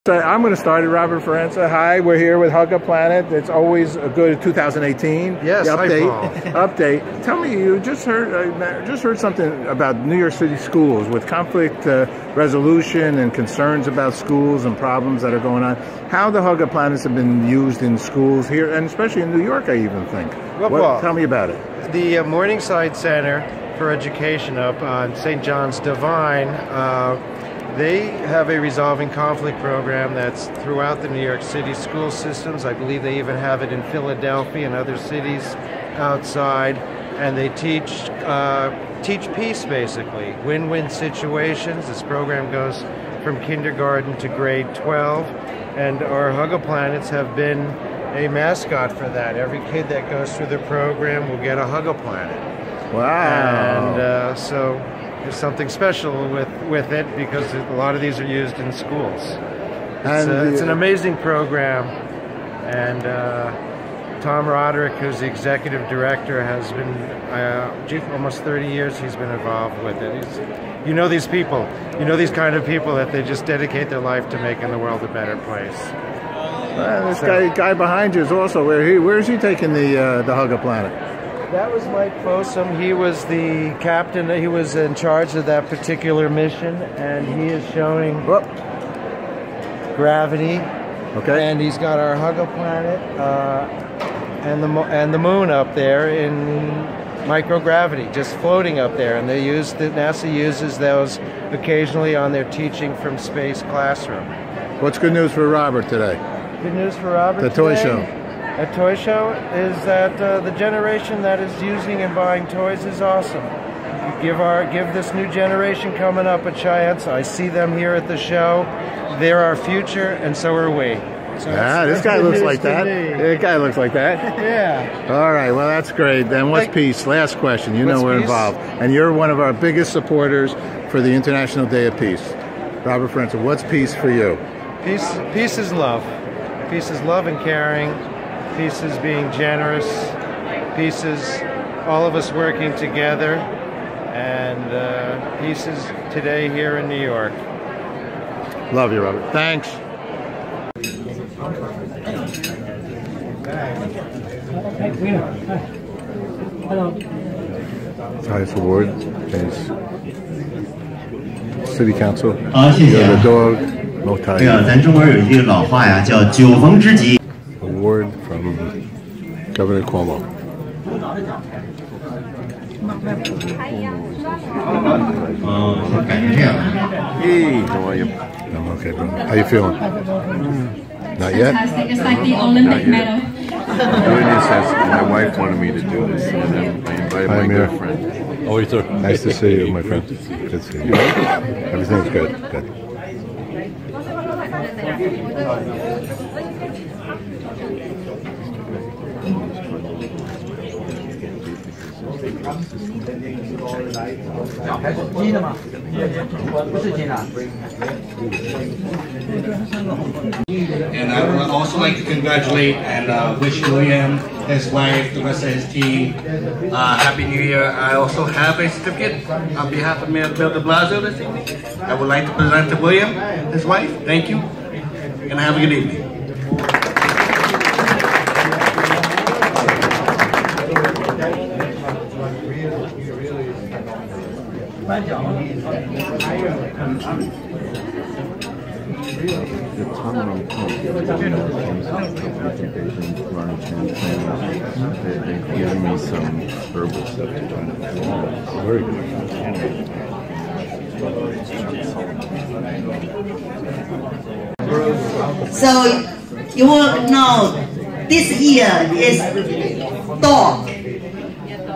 So I'm going to start it, Robert Ferenza. Hi, we're here with Hug a Planet. It's always a good 2018. Yes, the update. hi, Paul. Update. Tell me, you just heard something about New York City schools with conflict resolution and concerns about schools and problems that are going on. How the Hug a Planets have been used in schools here, and especially in New York, I even think. Well, tell me about it. The Morningside Center for Education up on St. John's Divine. They have a resolving conflict program that's throughout the New York City school systems. I believe they even have it in Philadelphia and other cities outside. And they teach peace, basically, win-win situations. This program goes from kindergarten to grade 12. And our Hug a Planets have been a mascot for that. Every kid that goes through the program will get a Hug a Planet. Wow. And so there's something special with it because a lot of these are used in schools. It's an amazing program, and Tom Roderick, who's the executive director, has been almost 30 years he's been involved with it. You know these people, you know these kind of people that they just dedicate their life to making the world a better place. This guy behind you is also, where is he taking the Hug a Planet? That was Mike Fossum. He was the captain. He was in charge of that particular mission, and he is showing gravity. Okay. And he's got our Hug a Planet and the moon up there in microgravity, just floating up there. And NASA uses those occasionally on their teaching from space classroom. What's good news for Robert today? Good news for Robert. The toy show. A toy show is that the generation that is using and buying toys is awesome. You give this new generation coming up a chance. I see them here at the show. They're our future, and so are we. So this guy looks like that. That guy looks like that. Yeah. All right. Well, that's great. Then what's peace? Last question. You know we're involved, and you're one of our biggest supporters for the International Day of Peace. Robert Ferenza, what's peace for you? Peace is love. Peace is love and caring. Peace is being generous. Peace is all of us working together. And peace is today here in New York. Love you, Robert. Thanks. Highest award is City Council. 谢谢。 The dog, Moutai. 对啊，咱中国人有一句老话呀，叫酒逢知己。 Award from Governor Cuomo. Hey, how are you? I'm okay, bro. How you feeling? Not yet? Fantastic. It's like the Olympic medal. Doing this as my wife wanted me to do this, and I invited my good friend. Oh, you too. Nice to see you, my friend. Good to see you. Everything's good. Good. And I would also like to congratulate and wish William, his wife, the rest of his team, Happy New Year. I also have a certificate on behalf of Mayor Bill de Blasio this evening. I would like to present to William, his wife. Thank you, and have a good evening. The tunnel they've given me some herbal stuff to try to Very good. So you will know this year is dog.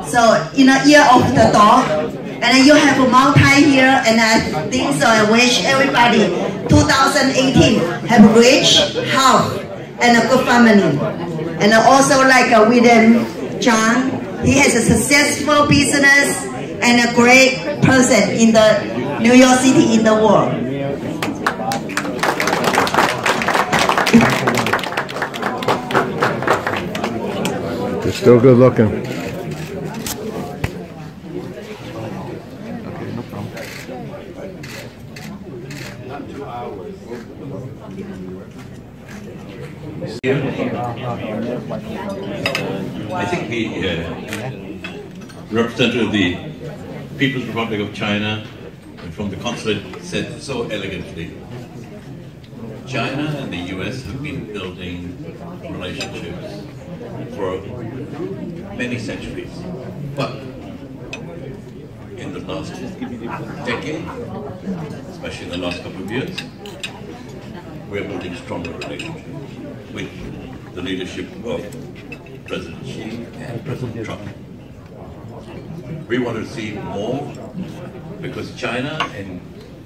So in the year of the dog, and you have a Moutai here, and I think so. I wish everybody 2018 have rich health and a good family. And also like William John, he has a successful business and a great person in the New York City in the world. You're still good looking. not 2 hours. I think the representative of the People's Republic of China from the consulate said so elegantly. China and the US have been building relationships for many centuries, but in the last decade, especially in the last couple of years, we're building stronger relationships with the leadership of President Xi and President Trump. We want to see more because China and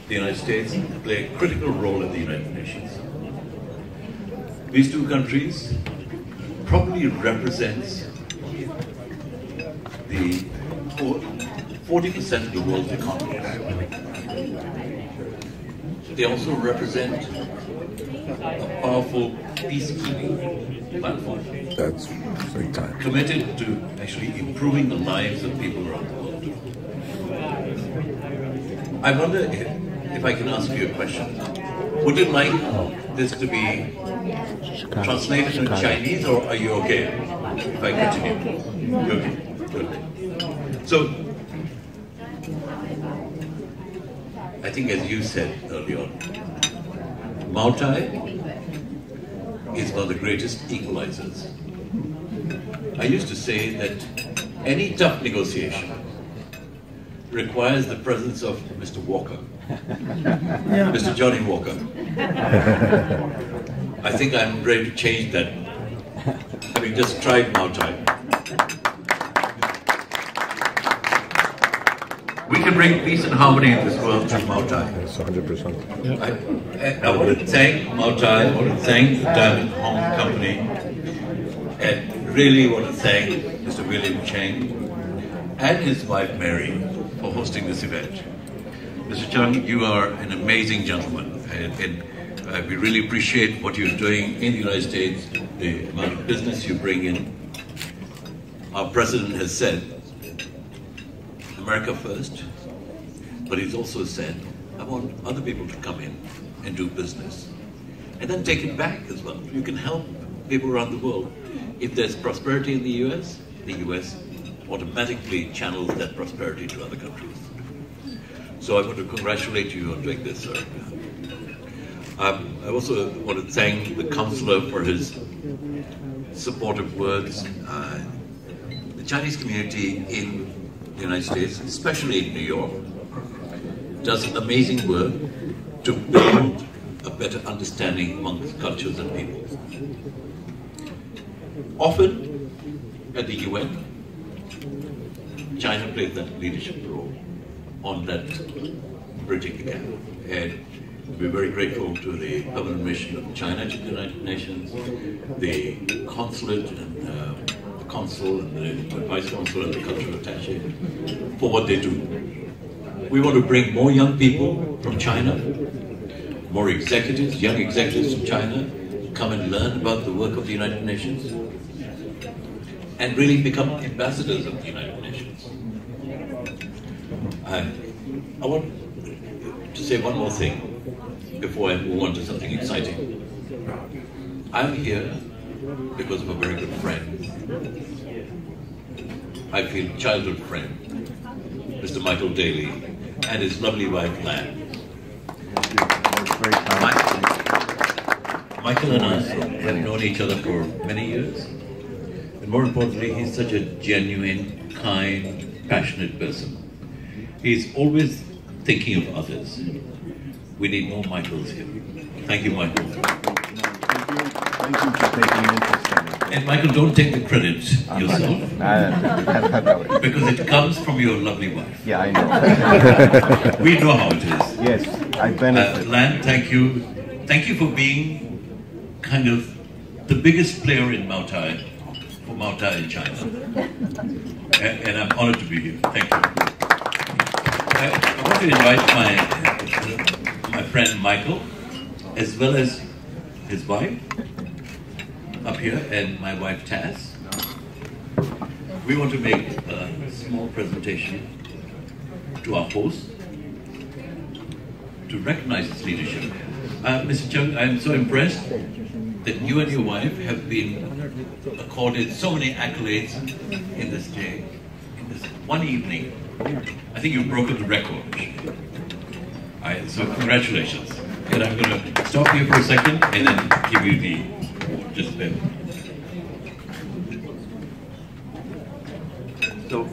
the United States play a critical role in the United Nations. These two countries probably represents the 40% of the world's economy. They also represent a powerful peacekeeping platform. That's big time. Committed to actually improving the lives of people around the world. I wonder if I can ask you a question. Would you like this to be translated into Chinese, or are you okay if I continue? You're okay. Good. So, I think as you said earlier on, Moutai is one of the greatest equalizers. I used to say that any tough negotiation requires the presence of Mr. Walker, Mr. Johnny Walker. I think I'm ready to change that, having just tried Moutai. We can bring peace and harmony in this world through Moutai. That's 100%. I want to thank Moutai, I want to thank the Diamond Hong Company, and really want to thank Mr. William Cheng and his wife Mary for hosting this event. Mr. Chung, you are an amazing gentleman, and we really appreciate what you're doing in the United States, the amount of business you bring in. Our president has said, America first, but he's also said, I want other people to come in and do business. And then take it back as well. You can help people around the world. If there's prosperity in the US automatically channels that prosperity to other countries. So I want to congratulate you on doing this, sir. I also want to thank the counselor for his supportive words. The Chinese community in the United States, especially in New York, does an amazing work to build a better understanding amongst cultures and peoples. Often at the UN, China plays that leadership role on that bridging the gap. And we're very grateful to the permanent mission of China to the United Nations, the consulate and the consul and the vice consul and the cultural attaché for what they do. We want to bring more young people from China, more executives, young executives from China, come and learn about the work of the United Nations and really become ambassadors of the United Nations. I want to say one more thing before I move on to something exciting. I'm here because of a very good friend. I feel childhood friend, Mr. Michael Daly, and his lovely wife, Lan. Michael and I have known each other for many years. And more importantly, he's such a genuine, kind, passionate person. He's always thinking of others. We need more Michaels here. Thank you, Michael. Thank you for taking interest in it. And Michael, don't take the credit yourself. Because it comes from your lovely wife. Yeah, I know. We know how it is. Yes, I benefit. Lan, thank you. Thank you for being kind of the biggest player in Moutai, for Moutai in China. And I'm honored to be here. Thank you. I want to invite my friend Michael, as well as his wife, up here, and my wife Taz. We want to make a small presentation to our host to recognize his leadership. Mr. Chung, I'm so impressed that you and your wife have been accorded so many accolades in this day, in this one evening. I think you've broken the record. So congratulations. And I'm going to stop here for a second and then give you the just then. So,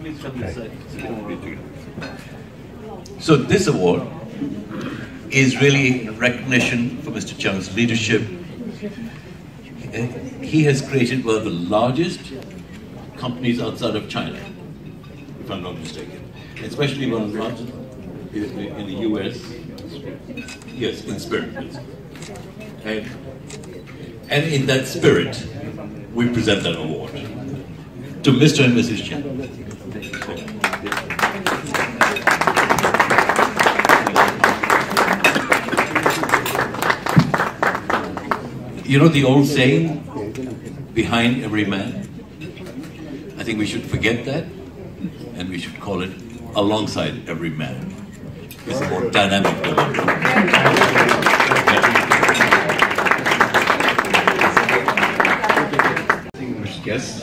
please come inside. So this award is really recognition for Mr. Chung's leadership. He has created one of the largest companies outside of China, if I'm not mistaken, especially one of the largest in the US. Yes, in spirit. And in that spirit, we present that award to Mr. and Mrs. Chen. You know the old saying, behind every man? I think we should forget that, and we should call it alongside every man. It's a more dynamic delivery. Distinguished guests,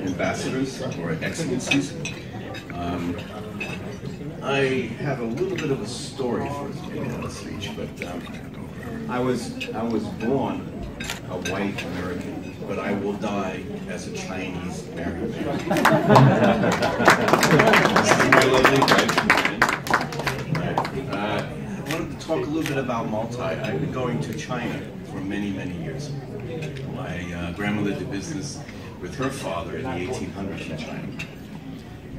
ambassadors, or excellencies. I have a little bit of a story for the speech, but I was born a white American, but I will die as a Chinese American. My lovely wife. I wanted to talk a little bit about Moutai. I've been going to China for many, many years. My grandmother did business with her father in the 1800s in China.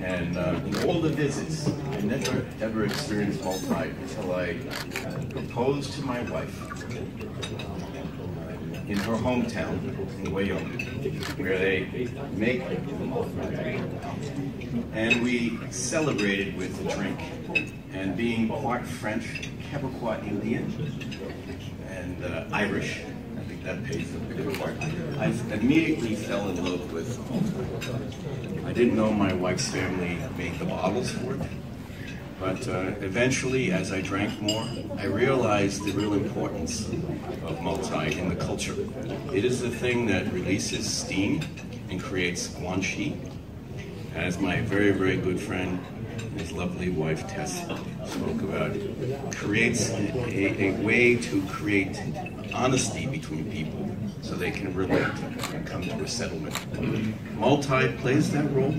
And in all the visits, I never ever experienced Moutai until I proposed to my wife in her hometown in Wyoming, where they make Moutai. And we celebrated with a drink. And being part French, Quebecois Indian, and Irish, I think that pays a bigger part. I immediately fell in love with Moutai. I didn't know my wife's family made the bottles for it, but eventually, as I drank more, I realized the real importance of Moutai in the culture. It is the thing that releases steam and creates guanxi. As my very, very good friend, his lovely wife Tess spoke about, creates a way to create honesty between people so they can relate and come to a settlement. Moutai plays that role.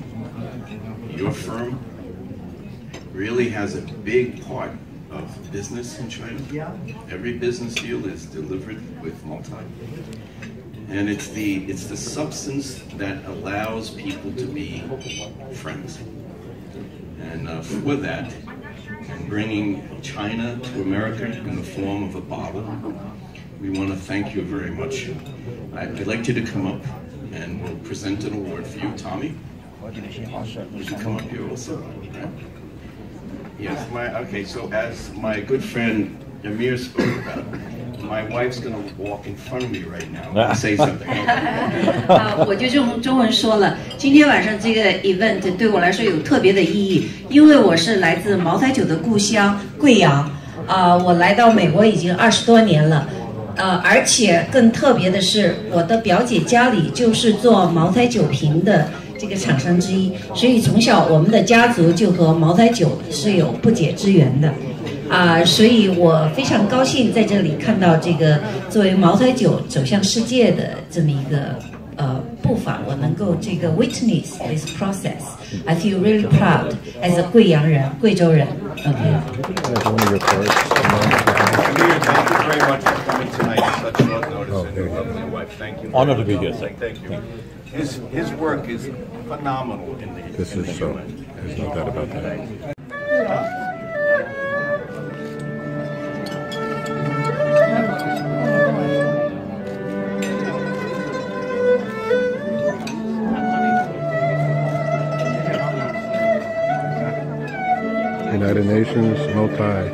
Your firm really has a big part of business in China. Every business deal is delivered with Moutai. And it's the substance that allows people to be friends. And for that, and bringing China to America in the form of a bottle, we want to thank you very much. I'd like you to come up and we'll present an award for you. Tommy, you should come up here also. Right? Yes, okay, so as my good friend Amir spoke about, my wife's going to walk in front of me right now and say something. 我就用中文说了。今天晚上这个 event 对我来说有特别的意义，因为我是来自茅台酒的故乡贵阳。我来到美国已经20多年了。而且更特别的是，我的表姐家里就是做茅台酒瓶的这个厂商之一，所以从小我们的家族就和茅台酒是有不解之缘的。所以我非常高兴在这里看到这个作为茅台酒走向世界的这么一个步伐，我能够这个 witness this process. I feel really proud as a 贵阳人、贵州人。Okay. Thank you very much for coming tonight at such short notice, and your lovely wife. Thank you. Honor to be here. Thank you. His work is phenomenal in the This is so. There's no doubt about that. United Nations, Moutai.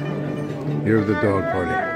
Year of the Dog Party.